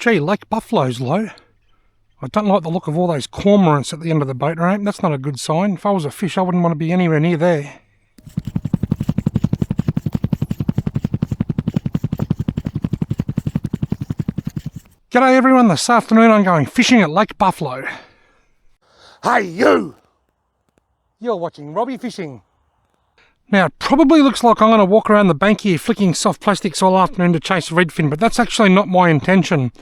Gee, Lake Buffalo's low. I don't like the look of all those cormorants at the end of the boat ramp. That's not a good sign. If I was a fish, I wouldn't want to be anywhere near there. G'day everyone, this afternoon I'm going fishing at Lake Buffalo. Hey you! You're watching Robbie Fishing. Now it probably looks like I'm going to walk around the bank here flicking soft plastics all afternoon to chase redfin, but that's actually not my intention.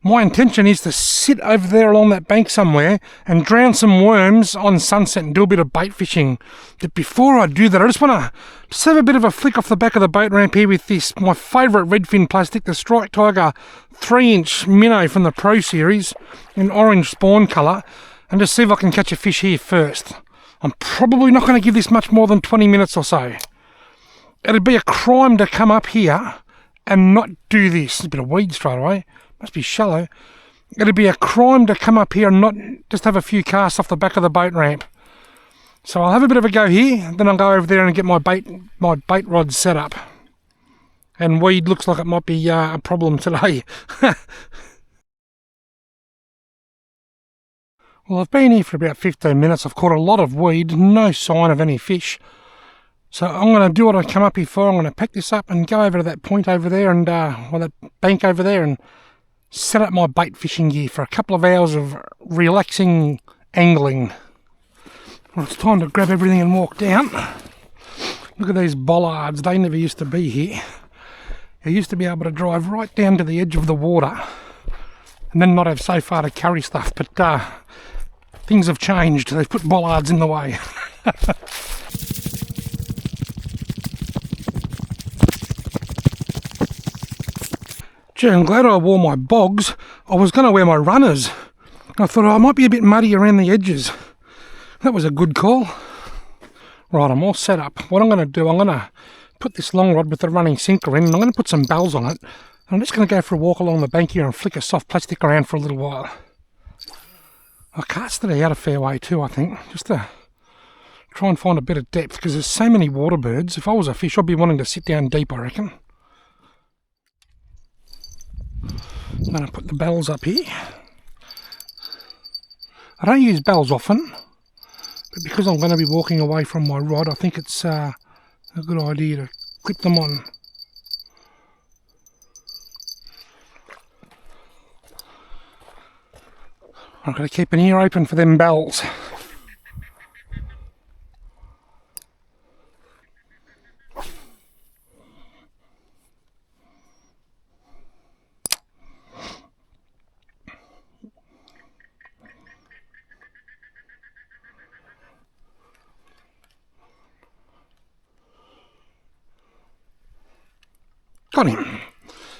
My intention is to sit over there along that bank somewhere and drown some worms on sunset and do a bit of bait fishing. But before I do that, I just want to have a bit of a flick off the back of the boat ramp here with this, my favourite redfin plastic, the Strike Tiger 3-inch minnow from the Pro Series in orange spawn colour, and just see if I can catch a fish here first. I'm probably not going to give this much more than 20 minutes or so. It'd be a crime to come up here and not do this. A bit of weed straight away. Must be shallow. It'd be a crime to come up here and not just have a few casts off the back of the boat ramp. So I'll have a bit of a go here, then I'll go over there and get my bait rod set up. And weed looks like it might be a problem today. Well, I've been here for about 15 minutes. I've caught a lot of weed, no sign of any fish. So I'm going to do what I come up here for. I'm going to pick this up and go over to that point over there and, or that bank over there and set up my bait fishing gear for a couple of hours of relaxing angling. Well, it's time to grab everything and walk down. Look at these bollards. They never used to be here. I used to be able to drive right down to the edge of the water and then not have so far to carry stuff, but things have changed. They've put bollards in the way. Gee, I'm glad I wore my bogs. I was going to wear my runners. I thought I might be a bit muddy around the edges. That was a good call. Right, I'm all set up. What I'm going to do, I'm going to put this long rod with the running sinker in, and I'm going to put some bells on it. I'm just going to go for a walk along the bank here and flick a soft plastic around for a little while. I casted it out a fair way too, I think, just to try and find a bit of depth, because there's so many water birds. If I was a fish, I'd be wanting to sit down deep, I reckon. I'm going to put the bells up here. I don't use bells often, but because I'm going to be walking away from my rod, I think it's a good idea to clip them on. I've got to keep an ear open for them bells. Got him.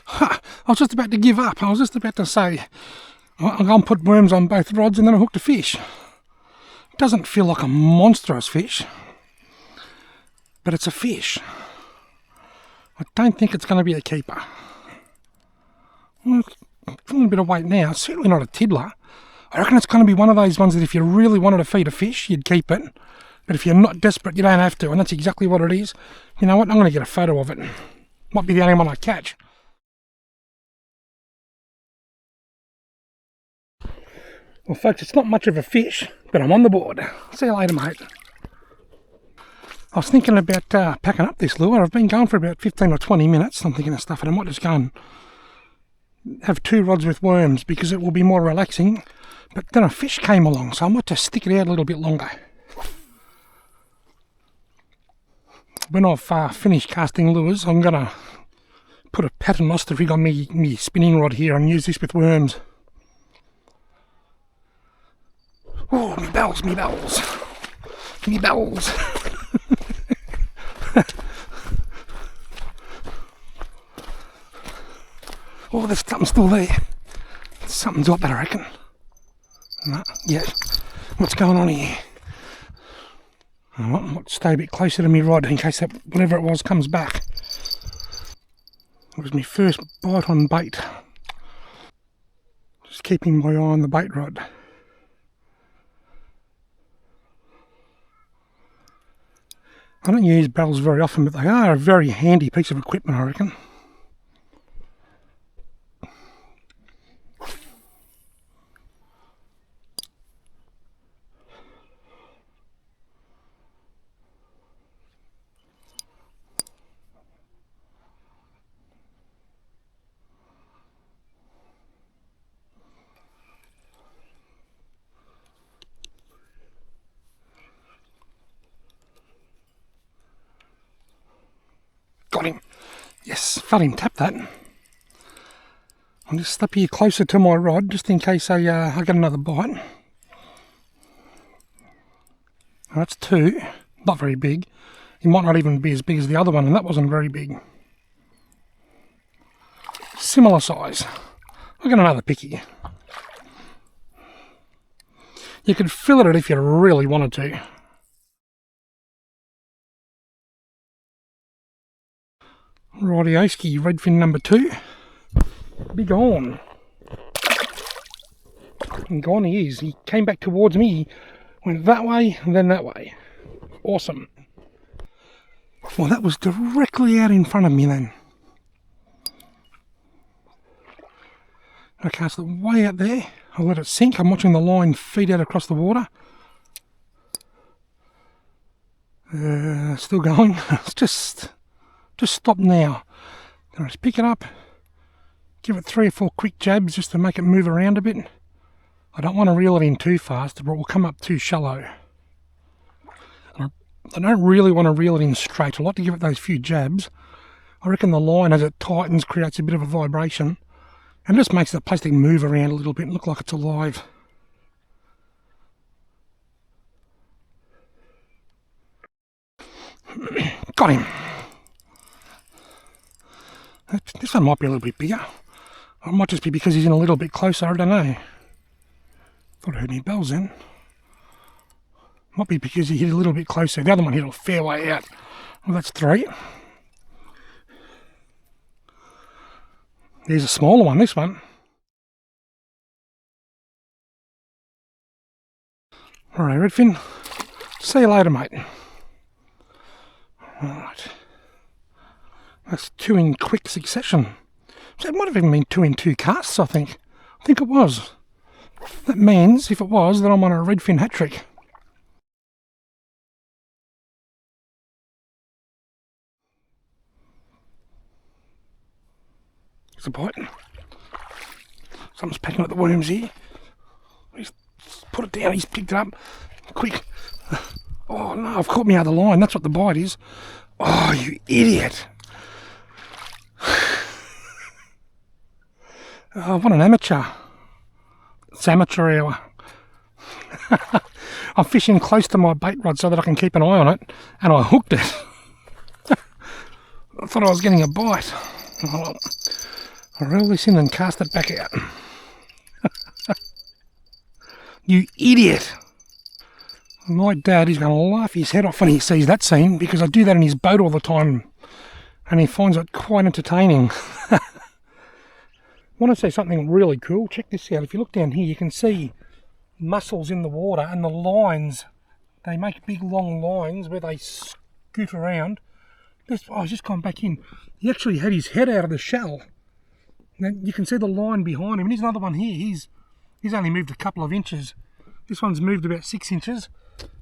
Ha, I was just about to give up. I was just about to say, I'm going to put worms on both rods and then I hooked a fish. It doesn't feel like a monstrous fish, but it's a fish. I don't think it's going to be a keeper. Well, it's a little bit of weight now. It's certainly not a tiddler. I reckon it's going to be one of those ones that if you really wanted to feed a fish, you'd keep it. But if you're not desperate, you don't have to, and that's exactly what it is. You know what? I'm going to get a photo of it. Might be the only one I catch. Well folks, it's not much of a fish, but I'm on the board. See you later, mate. I was thinking about packing up this lure. I've been going for about 15 or 20 minutes. I'm thinking of stuff, and I might just go and have 2 rods with worms because it will be more relaxing. But then a fish came along, so I might just stick it out a little bit longer. When I've finished casting lures, I'm going to put a paternoster rig on me spinning rod here and use this with worms. Oh, me bells, me bells. Me bells. Oh, there's something still there. Something's up there, I reckon. No, yeah. What's going on here? I might stay a bit closer to me rod in case that whatever it was comes back. It was my first bite on bait. Just keeping my eye on the bait rod. I don't use bells very often, but they are a very handy piece of equipment, I reckon. Yes, felt him tap that. I'll just step here closer to my rod just in case I get another bite. That's 2, not very big. He might not even be as big as the other one, and that wasn't very big. Similar size. I'll get another picky. You could fillet it if you really wanted to. Rightioski, redfin number 2. Big on. And gone he is. He came back towards me, went that way and then that way. Awesome. Well, that was directly out in front of me then. I cast it way out there. I'll let it sink. I'm watching the line feed out across the water. Still going. It's just stop now. Then I just pick it up, give it 3 or 4 quick jabs just to make it move around a bit. I don't want to reel it in too fast, or it will come up too shallow. I don't really want to reel it in straight. I like to give it those few jabs. I reckon the line, as it tightens, creates a bit of a vibration and just makes the plastic move around a little bit and look like it's alive. Got him. This one might be a little bit bigger. It might just be because he's in a little bit closer, I don't know. Thought I heard any bells then. Might be because he hit a little bit closer. The other one hit a fair way out. Well, that's 3. There's a smaller one, this one. Alright, redfin. See you later, mate. Alright. That's 2 in quick succession. So it might have even been 2 in 2 casts, I think. I think it was. That means, if it was, then I'm on a redfin hat trick. It's a bite. Something's pecking at the worms here. He's put it down, he's picked it up. Quick. Oh no, I've caught me out of the line. That's what the bite is. Oh, you idiot. Oh, what an amateur. It's amateur hour. I'm fishing close to my bait rod so that I can keep an eye on it, and I hooked it. I thought I was getting a bite. I'll reel this in and cast it back out. You idiot! My dad is going to laugh his head off when he sees that scene, because I do that in his boat all the time, and he finds it quite entertaining. I want to say something really cool. Check this out. If you look down here, you can see mussels in the water, and the lines, they make big long lines where they scoot around. Oh, he's just gone back in. He actually had his head out of the shell. And you can see the line behind him. And here's another one here. He's only moved a couple of inches. This one's moved about 6 inches.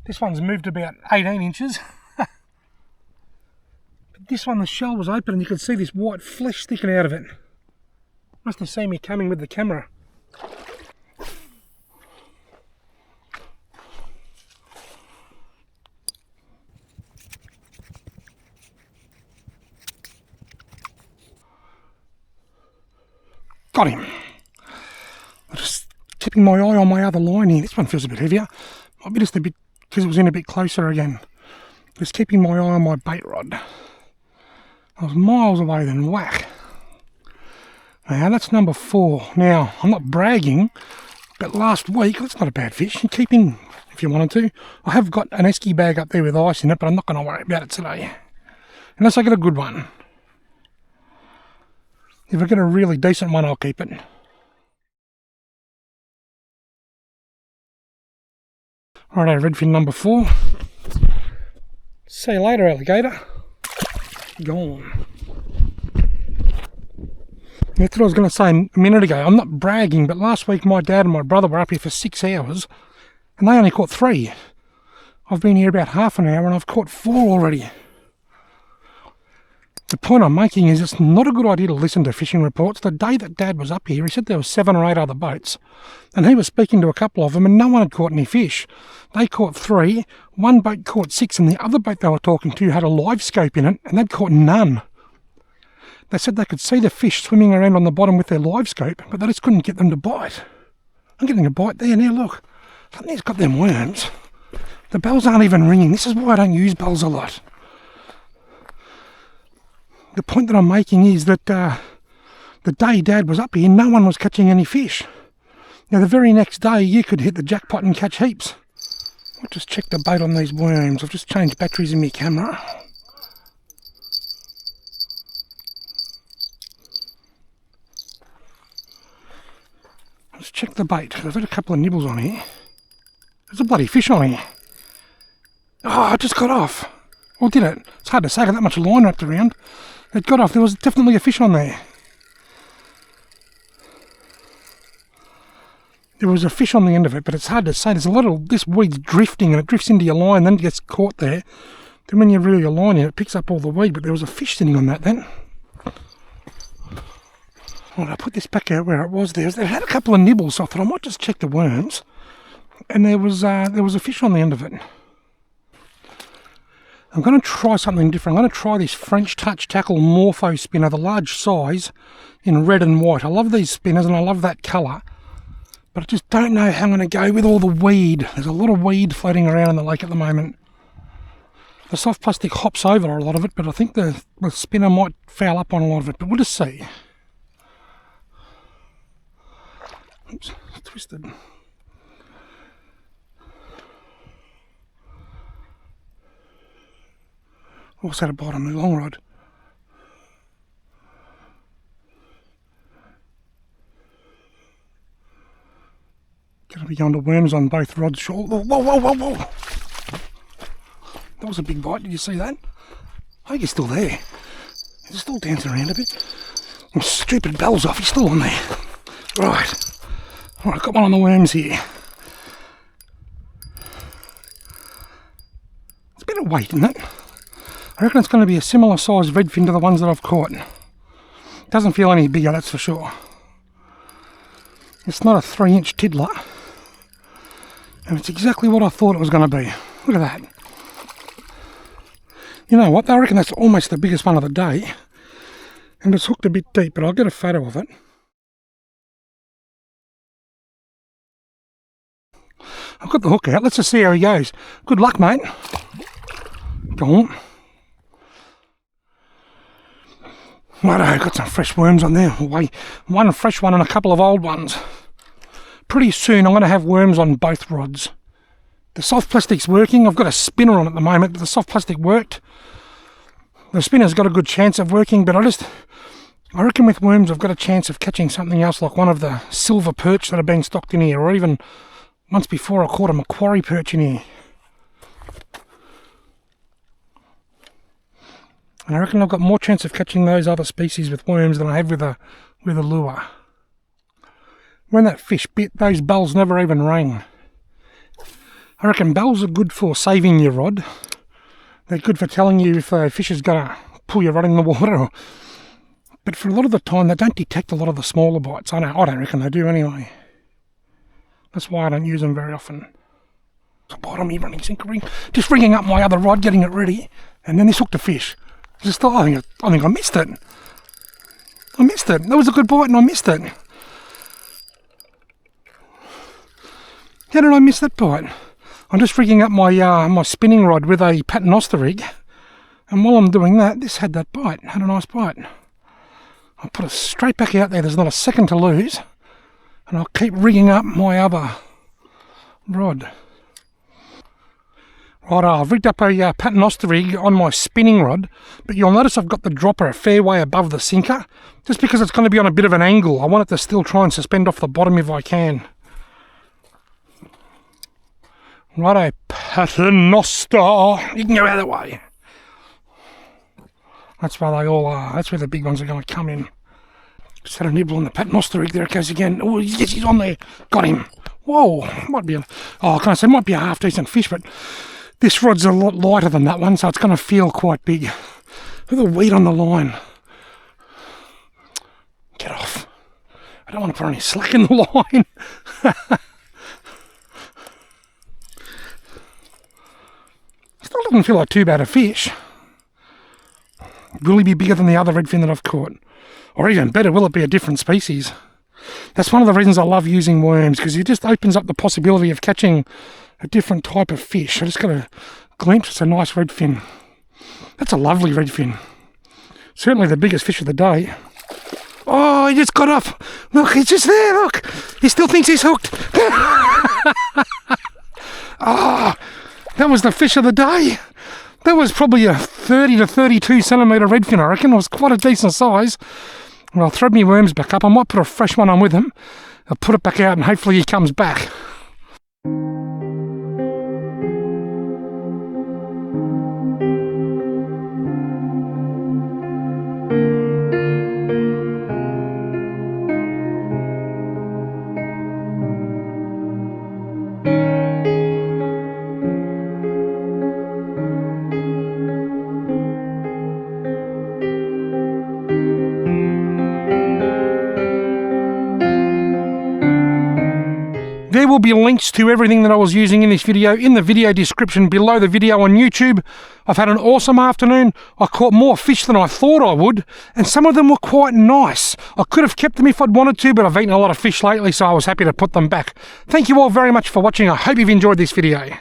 This one's moved about 18 inches. But this one, the shell was open and you could see this white flesh sticking out of it. Must have seen me coming with the camera. Got him. I'm just keeping my eye on my other line here. This one feels a bit heavier. Might be just a bit, because it was in a bit closer again. Just keeping my eye on my bait rod. I was miles away then, whack. Now that's number 4. Now, I'm not bragging, but last week, that's not a bad fish. You keep him if you wanted to. I have got an esky bag up there with ice in it, but I'm not going to worry about it today. Unless I get a good one. If I get a really decent one, I'll keep it. Righto, redfin number 4. See you later, alligator. Gone. That's what I was going to say a minute ago. I'm not bragging, but last week my dad and my brother were up here for 6 hours, and they only caught 3. I've been here about half an hour, and I've caught 4 already. The point I'm making is it's not a good idea to listen to fishing reports. The day that Dad was up here, he said there were 7 or 8 other boats, and he was speaking to a couple of them, and no one had caught any fish. They caught 3, one boat caught 6, and the other boat they were talking to had a live scope in it, and they'd caught none. They said they could see the fish swimming around on the bottom with their live scope, but they just couldn't get them to bite. I'm getting a bite there now, look. Something's got them worms. The bells aren't even ringing. This is why I don't use bells a lot. The point that I'm making is that the day Dad was up here, no one was catching any fish. Now the very next day you could hit the jackpot and catch heaps. I'll just check the bait on these worms. I've just changed batteries in my camera. Let's check the bait. I've had a couple of nibbles on here. There's a bloody fish on here. Oh, it just got off. Or did it? It's hard to say, got that much line wrapped around. It got off. There was definitely a fish on there. There was a fish on the end of it, but it's hard to say. There's a lot of this weed's drifting and it drifts into your line, then it gets caught there. Then when you reel your line in, it picks up all the weed, but there was a fish sitting on that then. Well, I put this back out where it was there. It had a couple of nibbles, so I thought I might just check the worms. And there was a fish on the end of it. I'm going to try something different. I'm going to try this French Touch Tackle Morpho spinner, the large size in red and white. I love these spinners and I love that colour. But I just don't know how I'm going to go with all the weed. There's a lot of weed floating around in the lake at the moment. The soft plastic hops over a lot of it, but I think the spinner might foul up on a lot of it. But we'll just see. Oops, it's twisted. Also had a bite on the long rod. Gonna be going to worms on both rods. Whoa, whoa, whoa, whoa, whoa! That was a big bite. Did you see that? I think he's still there. He's still dancing around a bit. And stupid bell's off. He's still on there. Right. Alright, got one on the worms here. It's a bit of weight, isn't it? I reckon it's going to be a similar size redfin to the ones that I've caught. Doesn't feel any bigger, that's for sure. It's not a 3-inch tiddler. And it's exactly what I thought it was going to be. Look at that. You know what, I reckon that's almost the biggest one of the day. And it's hooked a bit deep, but I'll get a photo of it. I've got the hook out, let's just see how he goes. Good luck, mate. Go on. Righto, got some fresh worms on there. One fresh one and a couple of old ones. Pretty soon I'm going to have worms on both rods. The soft plastic's working. I've got a spinner on at the moment, but the soft plastic worked. The spinner's got a good chance of working, but I reckon with worms I've got a chance of catching something else like one of the silver perch that have been stocked in here, or even once before I caught a Macquarie perch in here. And I reckon I've got more chance of catching those other species with worms than I have with a lure. When that fish bit, those bells never even rang. I reckon bells are good for saving your rod. They're good for telling you if a fish is going to pull your rod in the water. But for a lot of the time, they don't detect a lot of the smaller bites. I don't reckon they do anyway. That's why I don't use them very often. The bottom here running sinker ring, just ringing up my other rod, getting it ready, and then this hooked a fish. I think I missed it. I missed it. That was a good bite and I missed it. How did I miss that bite? I'm just rigging up my my spinning rod with a paternoster rig, and while I'm doing that, this had that bite. Had a nice bite. I'll put it straight back out there. There's not a second to lose, and I'll keep rigging up my other rod. Right, I've rigged up a paternoster rig on my spinning rod, but you'll notice I've got the dropper a fair way above the sinker, just because it's going to be on a bit of an angle. I want it to still try and suspend off the bottom if I can. Righto, paternoster. You can go out of the way. That's where they all are. That's where the big ones are going to come in. Just had a nibble on the paternoster rig. There it goes again. Oh, yes, he's on there. Got him. Whoa, might be might be a half decent fish, but this rod's a lot lighter than that one, so it's going to feel quite big. Look at the weed on the line. Get off. I don't want to put any slack in the line. Still doesn't feel like too bad a fish. Will he be bigger than the other redfin that I've caught? Or even better, will it be a different species? That's one of the reasons I love using worms, because it just opens up the possibility of catching a different type of fish. I just got a glimpse. It's a nice redfin. That's a lovely redfin. Certainly the biggest fish of the day. Oh, he just got up. Look, he's just there, look. He still thinks he's hooked. Ah, that was the fish of the day. That was probably a 30 to 32 centimetre redfin, I reckon. It was quite a decent size. Well, I'll throw my worms back up. I might put a fresh one on with him. I'll put it back out and hopefully he comes back. There will be links to everything that I was using in this video in the video description below the video on YouTube. I've had an awesome afternoon. I caught more fish than I thought I would, and some of them were quite nice. I could have kept them if I'd wanted to, but I've eaten a lot of fish lately, so I was happy to put them back. Thank you all very much for watching. I hope you've enjoyed this video.